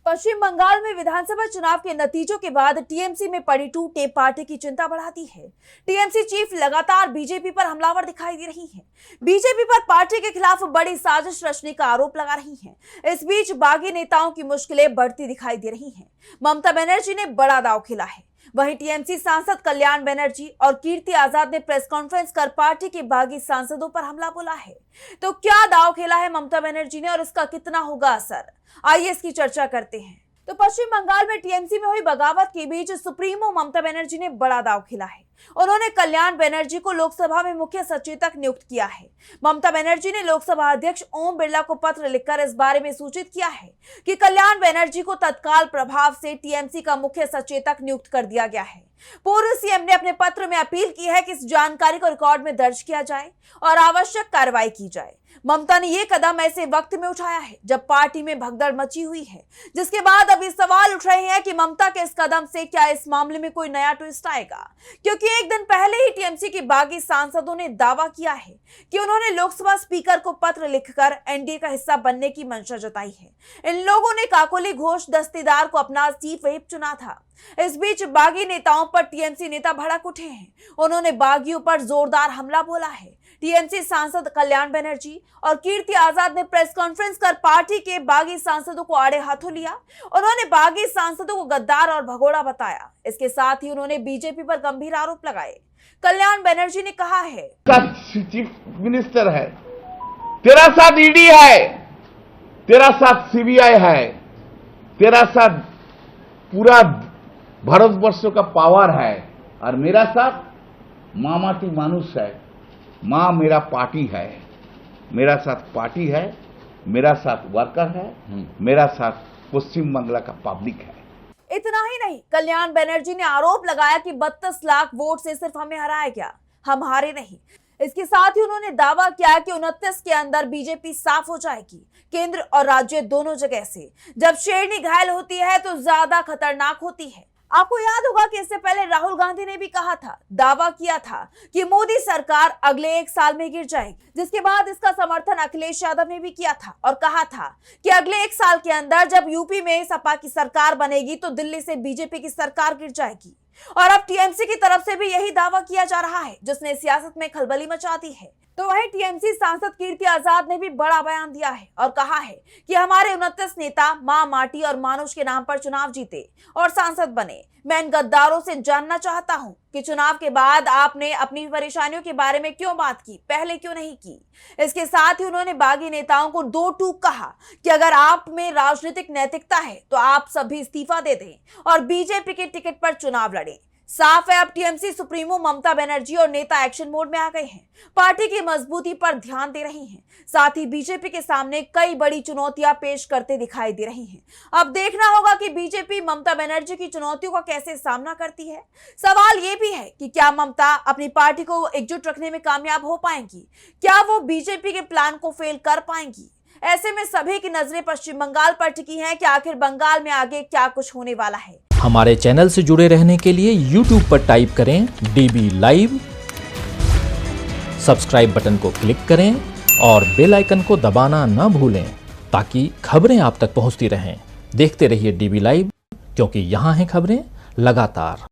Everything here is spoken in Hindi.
पश्चिम बंगाल में विधानसभा चुनाव के नतीजों के बाद टीएमसी में पड़ी टूटे पार्टी की चिंता बढ़ाती है। टीएमसी चीफ लगातार बीजेपी पर हमलावर दिखाई दे रही हैं। बीजेपी पर पार्टी के खिलाफ बड़ी साजिश रचने का आरोप लगा रही हैं। इस बीच बागी नेताओं की मुश्किलें बढ़ती दिखाई दे रही हैं। ममता बनर्जी ने बड़ा दांव खेला है। वहीं टीएमसी सांसद कल्याण बनर्जी और कीर्ति आजाद ने प्रेस कॉन्फ्रेंस कर पार्टी के बागी सांसदों पर हमला बोला है। तो क्या दांव खेला है ममता बनर्जी ने और इसका कितना होगा असर, आइए इसकी चर्चा करते हैं। तो पश्चिम बंगाल में टीएमसी में हुई बगावत के बीच सुप्रीमो ममता बनर्जी ने बड़ा दांव खेला है। उन्होंने कल्याण बनर्जी को लोकसभा में मुख्य सचेतक नियुक्त किया है। ममता बनर्जी ने लोकसभा अध्यक्ष ओम बिरला को पत्र लिखकर इस बारे में सूचित किया है कि कल्याण बनर्जी को तत्काल प्रभाव से टीएमसी का मुख्य सचेतक नियुक्त कर दिया गया है। पूर्व सीएम ने अपने पत्र में अपील की है कि इस जानकारी को रिकॉर्ड में दर्ज किया जाए और आवश्यक कार्रवाई की जाए। ममता ने यह कदम ऐसे वक्त में उठाया है जब पार्टी में भगदड़ मची हुई है, जिसके बाद अब ये सवाल उठ रहे हैं कि ममता के इस कदम से क्या इस मामले में कोई नया ट्विस्ट आएगा, क्योंकि एक दिन पहले ही टीएमसी के बागी सांसदों ने दावा किया है कि उन्होंने लोकसभा स्पीकर को पत्र लिखकर एनडीए का हिस्सा बनने की मंशा जताई है। इन लोगों ने काकोली घोष दस्तीदार को अपना चीफ व्हिप चुना था। इस बीच बागी नेताओं पर टीएमसी नेता भड़क उठे हैं। उन्होंने बागियों पर जोरदार हमला बोला है। टीएमसी सांसद कल्याण बनर्जी और कीर्ति आजाद ने प्रेस कॉन्फ्रेंस कर पार्टी के बागी सांसदों को आड़े हाथों लिया। उन्होंने बागी सांसदों को गद्दार और भगोड़ा बताया। इसके साथ ही उन्होंने बीजेपी पर गंभीर आरोप लगाए। कल्याण बनर्जी ने कहा है, चीफ मिनिस्टर है, तेरा साथ ईडी है, तेरा साथ सीबीआई है, तेरा साथ पूरा भारतवर्ष का पावर है और मेरा साथ मामाटी मानुष है। माँ मेरा पार्टी है, मेरा साथ पार्टी है, मेरा साथ वर्कर है, मेरा साथ पश्चिम बंगाल का पब्लिक है। इतना ही नहीं, कल्याण बनर्जी ने आरोप लगाया कि 32 लाख वोट से सिर्फ हमें हराया गया, हम हारे नहीं। इसके साथ ही उन्होंने दावा किया कि 29 के अंदर बीजेपी साफ हो जाएगी, केंद्र और राज्य दोनों जगह से। जब शेरनी घायल होती है तो ज्यादा खतरनाक होती है। आपको याद होगा कि इससे पहले राहुल गांधी ने भी कहा था, दावा किया था कि मोदी सरकार अगले 1 साल में गिर जाएगी, जिसके बाद इसका समर्थन अखिलेश यादव ने भी किया था और कहा था कि अगले 1 साल के अंदर जब यूपी में सपा की सरकार बनेगी तो दिल्ली से बीजेपी की सरकार गिर जाएगी। और अब टीएमसी की तरफ से भी यही दावा किया जा रहा है, जिसने सियासत में खलबली मचा दी है। तो वही टीएमसी सांसद कीर्ति आजाद ने भी बड़ा बयान दिया है और कहा है कि हमारे 29 नेता मां, माटी और मानुष के नाम पर चुनाव जीते और सांसद बने। मैं इन गद्दारों से जानना चाहता हूं कि चुनाव के बाद आपने अपनी परेशानियों के बारे में क्यों बात की, पहले क्यों नहीं की। इसके साथ ही उन्होंने बागी नेताओं को 2 टूक कहा कि अगर आप में राजनीतिक नैतिकता है तो आप सभी इस्तीफा दे दें और बीजेपी के टिकट पर चुनाव लड़ें। साफ है, अब टीएमसी सुप्रीमो ममता बनर्जी और नेता एक्शन मोड में आ गए हैं। पार्टी की मजबूती पर ध्यान दे रही हैं। साथ ही बीजेपी के सामने कई बड़ी चुनौतियां पेश करते दिखाई दे रही हैं। अब देखना होगा कि बीजेपी ममता बनर्जी की चुनौतियों का कैसे सामना करती है। सवाल ये भी है कि क्या ममता अपनी पार्टी को एकजुट रखने में कामयाब हो पाएंगी, क्या वो बीजेपी के प्लान को फेल कर पाएंगी। ऐसे में सभी की नजरें पश्चिम बंगाल पर टिकी हैं कि आखिर बंगाल में आगे क्या कुछ होने वाला है। हमारे चैनल से जुड़े रहने के लिए YouTube पर टाइप करें DB लाइव, सब्सक्राइब बटन को क्लिक करें और बेल आइकन को दबाना न भूलें ताकि खबरें आप तक पहुंचती रहें। देखते रहिए DB लाइव, क्योंकि यहाँ हैं खबरें लगातार।